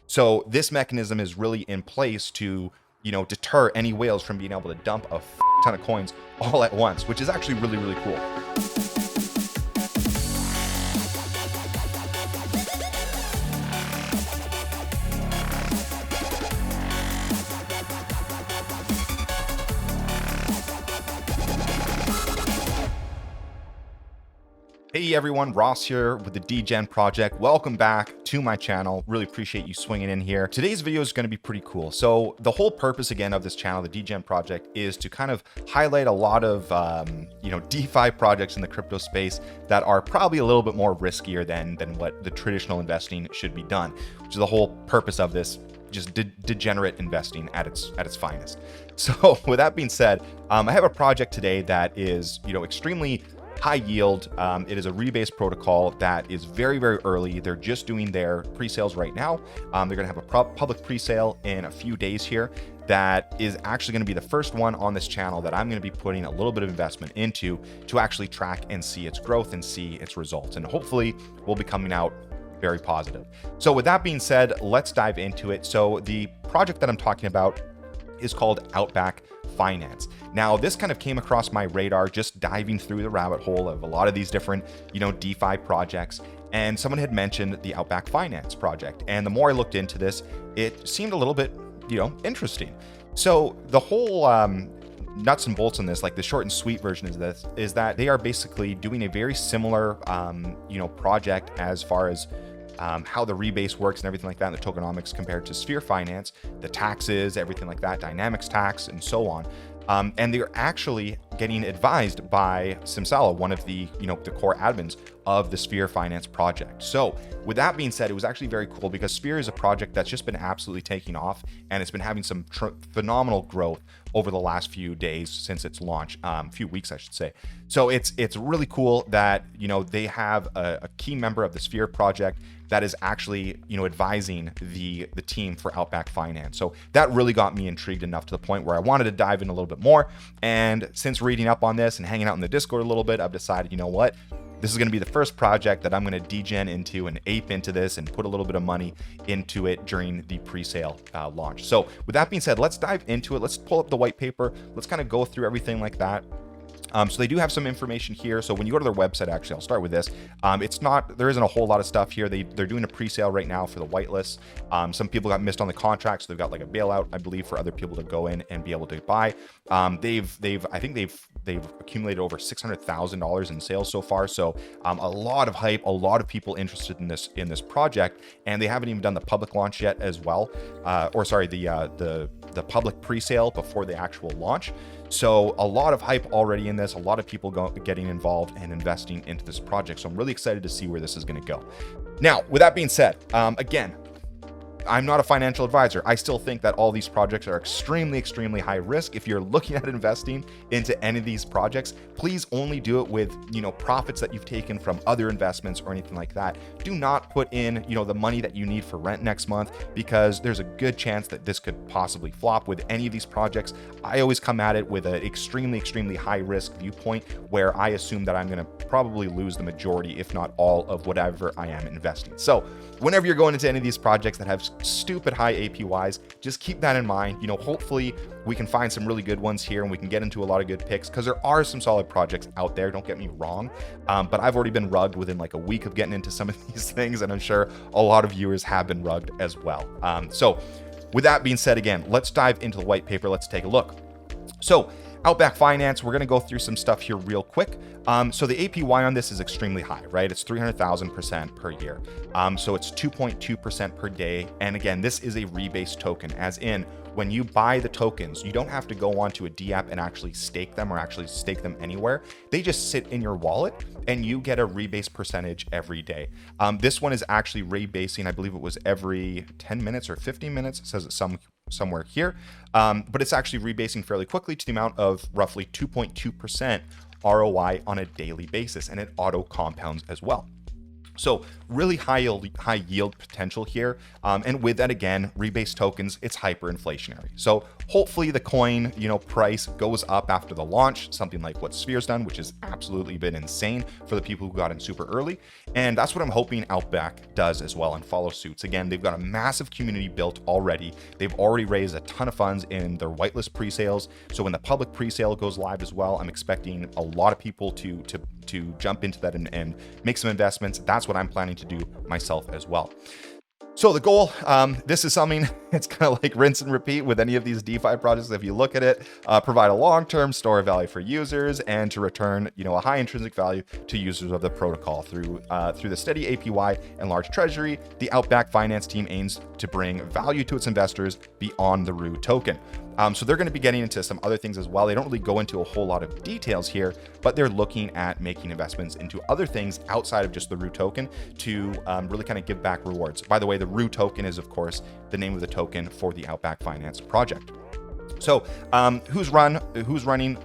So this mechanism is really in place to, deter any whales from being able to dump a ton of coins all at once, which is actually really, really cool. Hey everyone, Ross here with the Degen project. Welcome back to my channel. Really appreciate you swinging in here. Today's video is going to be pretty cool. So the whole purpose again of this channel, the Degen project, is to kind of highlight a lot of DeFi projects in the crypto space that are probably a little bit more riskier than what the traditional investing should be done, which is the whole purpose of this. Just degenerate investing at its finest. So with that being said, I have a project today that is extremely high yield. It is a rebase protocol that is very, very early. They're just doing their pre-sales right now. They're going to have a public pre-sale in a few days here. That is actually going to be the first one on this channel that I'm going to be putting a little bit of investment into to actually track and see its growth and see its results. And hopefully we'll be coming out very positive. So with that being said, let's dive into it. So the project that I'm talking about is called Outback Finance. Now, this kind of came across my radar just diving through the rabbit hole of a lot of these different, DeFi projects. And someone had mentioned the Outback Finance project. And the more I looked into this, it seemed a little bit, interesting. So the whole nuts and bolts on this, like the short and sweet version of this, is that they are basically doing a very similar, project as far as how the rebase works and everything like that, and the tokenomics compared to Sphere Finance, the taxes, everything like that, dynamics tax, and so on. And they're actually getting advised by Simsala, one of the the core admins of the Sphere Finance project. So with that being said, it was actually very cool because Sphere is a project that's just been absolutely taking off, and it's been having some phenomenal growth over the last few days since its launch, few weeks, I should say. So it's really cool that they have a key member of the Sphere project that is actually advising the team for Outback Finance. So that really got me intrigued enough to the point where I wanted to dive in a little bit more. And since reading up on this and hanging out in the Discord a little bit, I've decided, this is going to be the first project that I'm going to degen into and ape into this and put a little bit of money into it during the pre-sale launch. So with that being said, let's dive into it. Let's pull up the white paper. Let's kind of go through everything like that. So they do have some information here. So when you go to their website, actually, I'll start with this. There isn't a whole lot of stuff here. They're doing a pre-sale right now for the whitelist. Some people got missed on the contract, so they've got like a bailout, I believe, for other people to go in and be able to buy. I think they've accumulated over $600,000 in sales so far. So a lot of hype, a lot of people interested in this project, and they haven't even done the public launch yet as well. The public pre-sale before the actual launch. So a lot of hype already in this, a lot of people getting involved and investing into this project. So I'm really excited to see where this is going to go. Now, with that being said, again, I'm not a financial advisor. I still think that all these projects are extremely, extremely high risk. If you're looking at investing into any of these projects, please only do it with, profits that you've taken from other investments or anything like that. Do not put in, the money that you need for rent next month, because there's a good chance that this could possibly flop with any of these projects. I always come at it with an extremely, extremely high risk viewpoint where I assume that I'm going to probably lose the majority, if not all, of whatever I am investing. So whenever you're going into any of these projects that have stupid high APYs, just keep that in mind. Hopefully we can find some really good ones here and we can get into a lot of good picks, because there are some solid projects out there, don't get me wrong, but I've already been rugged within like a week of getting into some of these things, and I'm sure a lot of viewers have been rugged as well. So with that being said, again, let's dive into the white paper. Let's take a look. So Outback Finance, we're going to go through some stuff here real quick. So the APY on this is extremely high, right? It's 300,000% per year. So it's 2.2% per day. And again, this is a rebase token, as in when you buy the tokens, you don't have to go onto a DApp and actually stake them or actually stake them anywhere. They just sit in your wallet and you get a rebase percentage every day. This one is actually rebasing, I believe it was every 10 minutes or 15 minutes. It says it somewhere here, but it's actually rebasing fairly quickly to the amount of roughly 2.2% ROI on a daily basis, and it auto compounds as well. So really high yield potential here. And with that, again, rebase tokens, it's hyperinflationary. So hopefully the coin, price goes up after the launch, something like what Sphere's done, which has absolutely been insane for the people who got in super early. And that's what I'm hoping Outback does as well and follow suits. Again, they've got a massive community built already. They've already raised a ton of funds in their whitelist pre-sales. So when the public pre-sale goes live as well, I'm expecting a lot of people to jump into that and make some investments. That's what I'm planning to do myself as well. So the goal, this is something, it's kind of like rinse and repeat with any of these DeFi projects. If you look at it, provide a long-term store of value for users and to return, a high intrinsic value to users of the protocol through the steady APY and large treasury. The Outback Finance team aims to bring value to its investors beyond the RU token. So they're going to be getting into some other things as well. They don't really go into a whole lot of details here, but they're looking at making investments into other things outside of just the RU token to really kind of give back rewards. By the way, the RU token is, of course, the name of the token for the Outback Finance project. So who's running,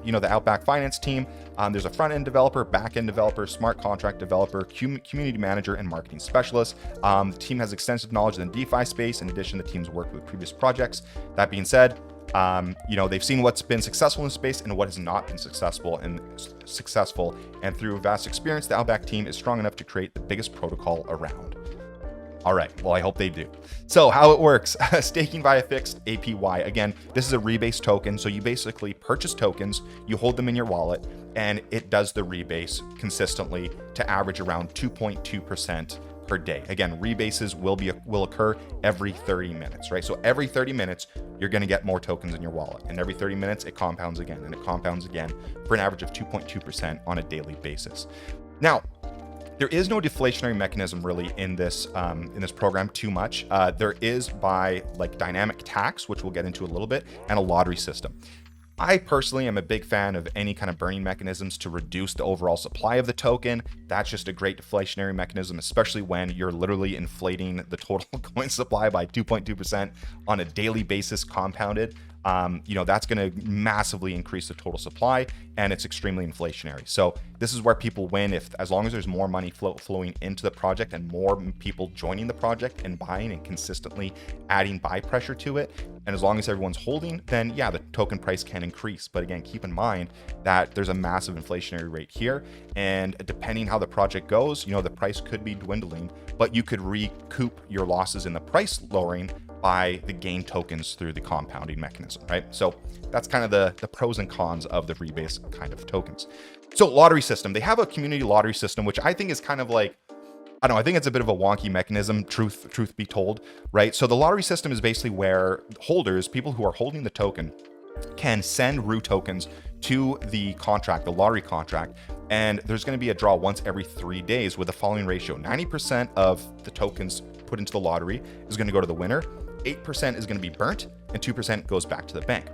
the Outback Finance team? There's a front-end developer, back-end developer, smart contract developer, community manager, and marketing specialist. The team has extensive knowledge in the DeFi space. In addition, the team's worked with previous projects. That being said, they've seen what's been successful in the space and what has not been successful. And through vast experience, the Outback team is strong enough to create the biggest protocol around. All right, well, I hope they do. So how it works, staking via fixed APY. Again, this is a rebase token. So you basically purchase tokens, you hold them in your wallet, and it does the rebase consistently to average around 2.2% per day. Again, rebases will occur every 30 minutes, right? So every 30 minutes, you're going to get more tokens in your wallet. And every 30 minutes, it compounds again, and it compounds again for an average of 2.2% on a daily basis. Now, there is no deflationary mechanism really in this program too much. There is by like dynamic tax, which we'll get into a little bit, and a lottery system. I personally am a big fan of any kind of burning mechanisms to reduce the overall supply of the token. That's just a great deflationary mechanism, especially when you're literally inflating the total coin supply by 2.2% on a daily basis compounded. That's going to massively increase the total supply, and it's extremely inflationary. So this is where people win as long as there's more money flowing into the project and more people joining the project and buying and consistently adding buy pressure to it. And as long as everyone's holding, then yeah, the token price can increase. But again, keep in mind that there's a massive inflationary rate here. And depending how the project goes, the price could be dwindling, but you could recoup your losses in the price lowering by the gain tokens through the compounding mechanism, right? So that's kind of the pros and cons of the rebase kind of tokens. So lottery system, they have a community lottery system, which I think is kind of like, I think it's a bit of a wonky mechanism, truth be told, right? So the lottery system is basically where people who are holding the token can send RU tokens to the contract, the lottery contract, and there's going to be a draw once every 3 days with the following ratio. 90% of the tokens put into the lottery is going to go to the winner, 8% is going to be burnt, and 2% goes back to the bank.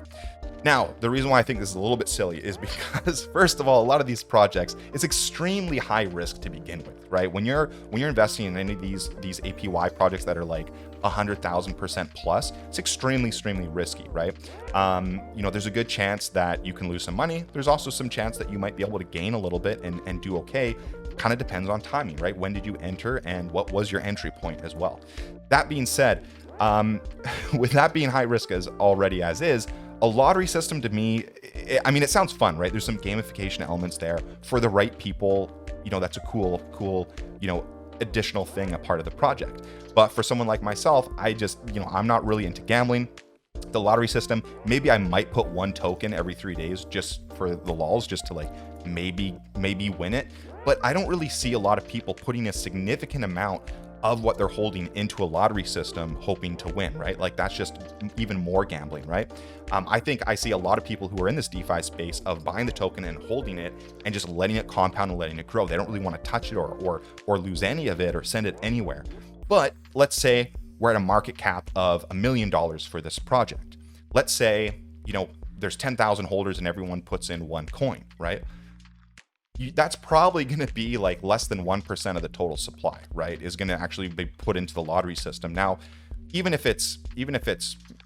Now, the reason why I think this is a little bit silly is because, first of all, a lot of these projects, it's extremely high risk to begin with, right? When you're investing in any of these APY projects that are like 100,000% plus, it's extremely risky, right? There's a good chance that you can lose some money. There's also some chance that you might be able to gain a little bit and do okay. Kind of depends on timing, right? When did you enter and what was your entry point as well? That being said, with that being high risk as is, a lottery system to me, it sounds fun, right? There's some gamification elements there for the right people. That's a cool, additional thing, a part of the project. But for someone like myself, I'm not really into gambling. The lottery system, maybe I might put one token every 3 days just for the lulz, just to like maybe win it. But I don't really see a lot of people putting a significant amount of what they're holding into a lottery system hoping to win, right? Like that's just even more gambling, right? I think I see a lot of people who are in this DeFi space of buying the token and holding it and just letting it compound and letting it grow. They don't really want to touch it or lose any of it or send it anywhere. But let's say we're at a market cap of $1 million for this project. Let's say, there's 10,000 holders and everyone puts in one coin, right? That's probably going to be like less than 1% of the total supply, right? Is going to actually be put into the lottery system. Now, even if it's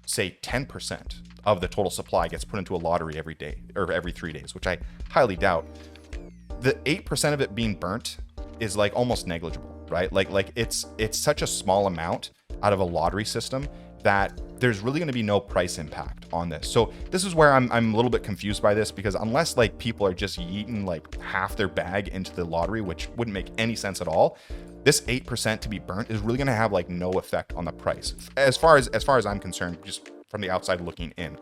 say 10% of the total supply gets put into a lottery every day or every 3 days, which I highly doubt, the 8% of it being burnt is like almost negligible, right? Like it's such a small amount out of a lottery system that there's really going to be no price impact on this. So this is where I'm a little bit confused by this, because unless like people are just yeeting like half their bag into the lottery, which wouldn't make any sense at all, this 8% to be burnt is really going to have like no effect on the price as far as I'm concerned, just from the outside looking in.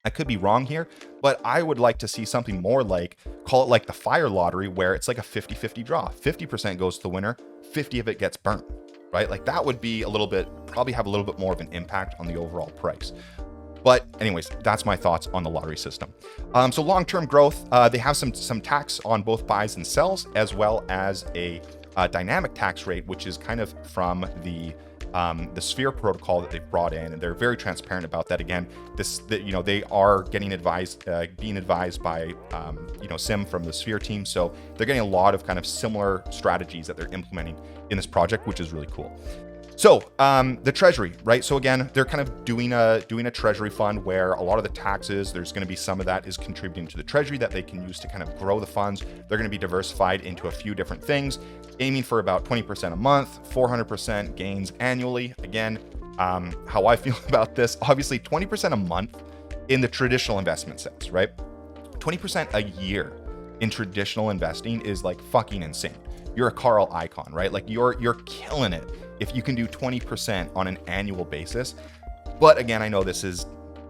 I could be wrong here, but I would like to see something more like, call it like the fire lottery, where it's like a 50-50 draw. 50% goes to the winner, 50 of it gets burnt, right? Like that would be probably have a little bit more of an impact on the overall price. But anyways, that's my thoughts on the lottery system. So long-term growth, they have some tax on both buys and sells, as well as a dynamic tax rate, which is kind of from the Sphere protocol that they've brought in, and they're very transparent about that. Again, they are getting being advised by Sim from the Sphere team, so they're getting a lot of kind of similar strategies that they're implementing in this project, which is really cool. So the Treasury, right? So again, they're kind of doing a Treasury fund where a lot of the taxes, there's going to be some of that is contributing to the Treasury that they can use to kind of grow the funds. They're going to be diversified into a few different things, aiming for about 20% a month, 400% gains annually. Again, how I feel about this, obviously 20% a month in the traditional investment sense, right? 20% a year in traditional investing is like fucking insane. You're a Carl icon, right? Like you're killing it if you can do 20% on an annual basis. But again, I know this is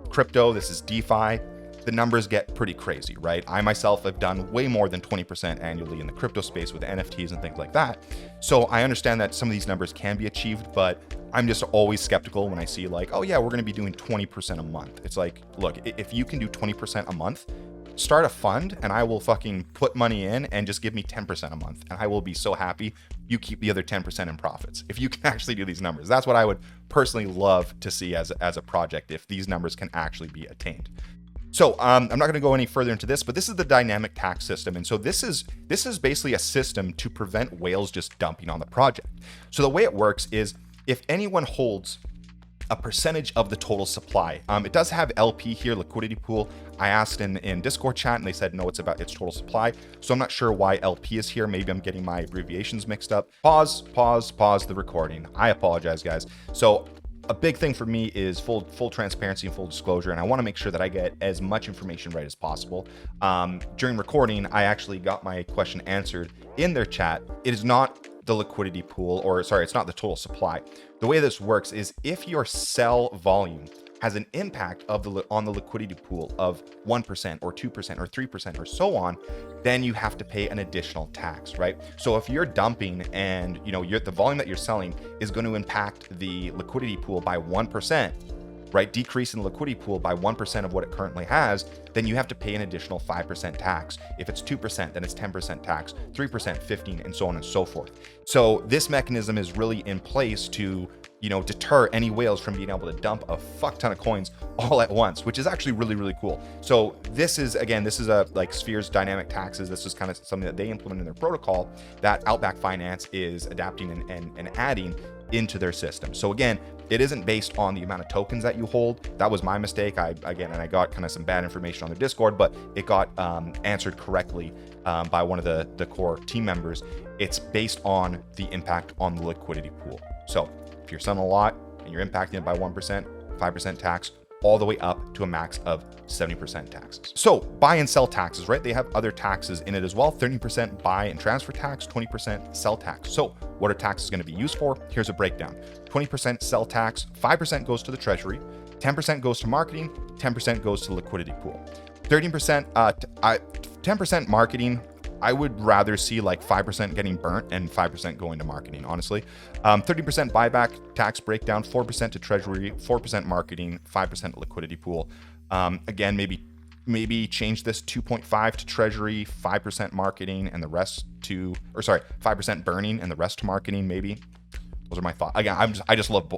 crypto, this is DeFi. The numbers get pretty crazy, right? I myself have done way more than 20% annually in the crypto space with NFTs and things like that. So I understand that some of these numbers can be achieved, but I'm just always skeptical when I see like, oh yeah, we're going to be doing 20% a month. It's like, look, if you can do 20% a month, start a fund and I will fucking put money in and just give me 10% a month. And I will be so happy. You keep the other 10% in profits. If you can actually do these numbers, that's what I would personally love to see as a project, if these numbers can actually be attained. So I'm not going to go any further into this, but this is the dynamic tax system. And so this is basically a system to prevent whales just dumping on the project. So the way it works is if anyone holds a percentage of the total supply. It does have LP here, liquidity pool. I asked in Discord chat and they said, no, it's about its total supply. So I'm not sure why LP is here. Maybe I'm getting my abbreviations mixed up. Pause the recording. I apologize, guys. So a big thing for me is full transparency and full disclosure. And I want to make sure that I get as much information right as possible. During recording, I actually got my question answered in their chat. It is not the liquidity pool, or sorry, it's not the total supply. The way this works is if your sell volume has an impact on the liquidity pool of 1% or 2% or 3% or so on, then you have to pay an additional tax, right? So if you're dumping and the volume that you're selling is going to impact the liquidity pool by 1%, right? Decrease in the liquidity pool by 1% of what it currently has, then you have to pay an additional 5% tax. If it's 2%, then it's 10% tax, 3%, 15%, and so on and so forth. So this mechanism is really in place to deter any whales from being able to dump a fuck ton of coins all at once, which is actually really, really cool. So this is a like Sphere's dynamic taxes. This is kind of something that they implement in their protocol that Outback Finance is adapting and adding into their system. So again, it isn't based on the amount of tokens that you hold. That was my mistake. I got kind of some bad information on their Discord, but it got answered correctly by one of the core team members. It's based on the impact on the liquidity pool. So if you're selling a lot and you're impacting it by 1%, 5% tax, all the way up to a max of 70% taxes. So buy and sell taxes, right? They have other taxes in it as well. 30% buy and transfer tax, 20% sell tax. So what are taxes going to be used for? Here's a breakdown. 20% sell tax, 5% goes to the Treasury, 10% goes to marketing, 10% goes to the liquidity pool. 10% marketing, I would rather see like 5% getting burnt and 5% going to marketing, honestly. 30% buyback tax breakdown, 4% to Treasury, 4% marketing, 5% liquidity pool. Again, maybe change this 2.5 to Treasury, 5% marketing, and the rest 5% burning and the rest to marketing, maybe. Those are my thoughts. Again, I just love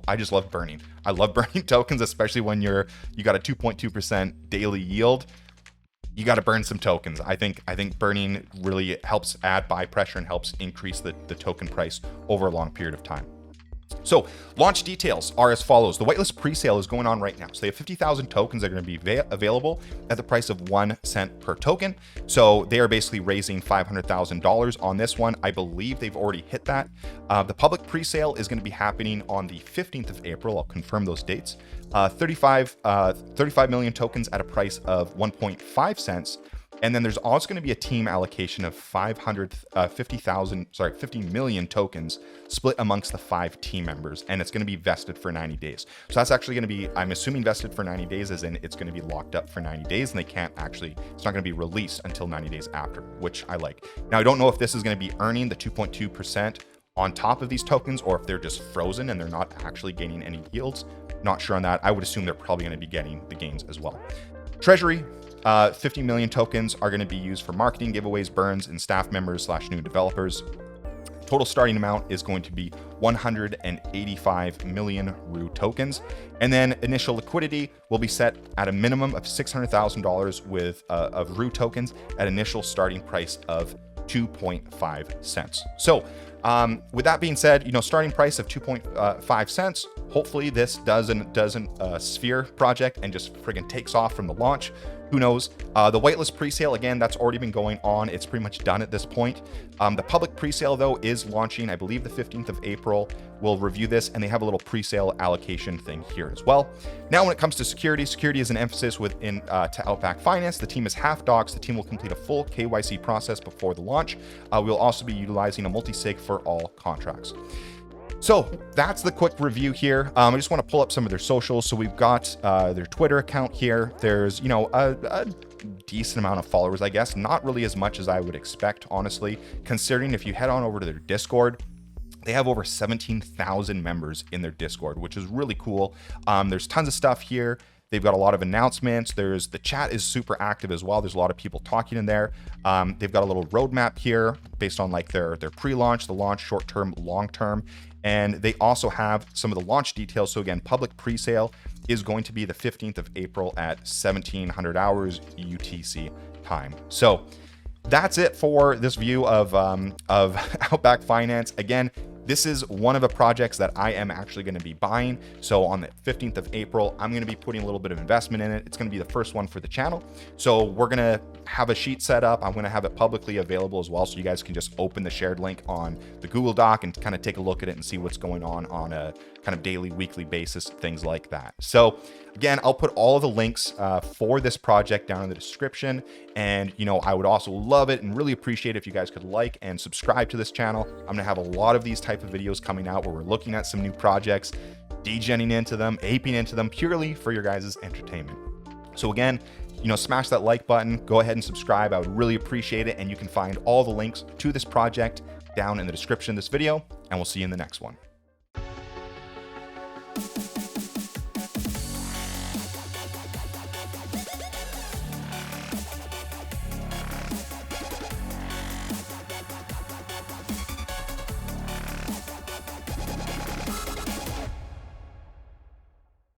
burning. I love burning tokens, especially when you got a 2.2% daily yield. You got to burn some tokens. I think burning really helps add buy pressure and helps increase the token price over a long period of time. So launch details are as follows. The whitelist presale is going on right now. So they have 50,000 tokens that are going to be available at the price of 1 cent per token. So they are basically raising $500,000 on this one. I believe they've already hit that. The public presale is going to be happening on the 15th of April. I'll confirm those dates. 35 million tokens at a price of 1.5 cents. And then there's also going to be a team allocation of 50 million tokens split amongst the 5 team members. And it's going to be vested for 90 days. So that's actually going to be, I'm assuming vested for 90 days as in it's going to be locked up for 90 days and they can't actually, it's not going to be released until 90 days after, which I like. Now, I don't know if this is going to be earning the 2.2% on top of these tokens or if they're just frozen and they're not actually gaining any yields. Not sure on that. I would assume they're probably going to be getting the gains as well. Treasury. 50 million tokens are going to be used for marketing, giveaways, burns, and staff members / new developers. Total starting amount is going to be 185 million RU tokens. And then initial liquidity will be set at a minimum of $600,000 with of RU tokens at initial starting price of 2.5 cents. So with that being said, starting price of 2.5 cents. Hopefully this doesn't sphere project and just friggin' takes off from the launch. Who knows? The whitelist presale, again, that's already been going on. It's pretty much done at this point. The public presale, though, is launching, I believe, the 15th of April. We'll review this, and they have a little presale allocation thing here as well. Now, when it comes to security is an emphasis to Outback Finance. The team is half docs. The team will complete a full KYC process before the launch. We'll also be utilizing a multi-sig for all contracts. So that's the quick review here. I just want to pull up some of their socials. So we've got their Twitter account here. There's, a decent amount of followers, I guess. Not really as much as I would expect, honestly, considering if you head on over to their Discord, they have over 17,000 members in their Discord, which is really cool. There's tons of stuff here. They've got a lot of announcements. The chat is super active as well. There's a lot of people talking in there. They've got a little roadmap here based on like their pre-launch, the launch, short-term, long-term. And they also have some of the launch details. So again, public presale is going to be the 15th of April at 1700 hours UTC time. So that's it for this view of Outback Finance. Again, this is one of the projects that I am actually going to be buying. So on the 15th of April, I'm going to be putting a little bit of investment in it. It's going to be the first one for the channel. So we're going to have a sheet set up. I'm going to have it publicly available as well. So you guys can just open the shared link on the Google Doc and kind of take a look at it and see what's going on a kind of daily, weekly basis, things like that. So again, I'll put all of the links for this project down in the description. And, I would also love it and really appreciate it if you guys could like and subscribe to this channel. I'm going to have a lot of these type of videos coming out where we're looking at some new projects, degenning into them, aping into them purely for your guys' entertainment. So again, smash that like button, go ahead and subscribe. I would really appreciate it. And you can find all the links to this project down in the description of this video, and we'll see you in the next one.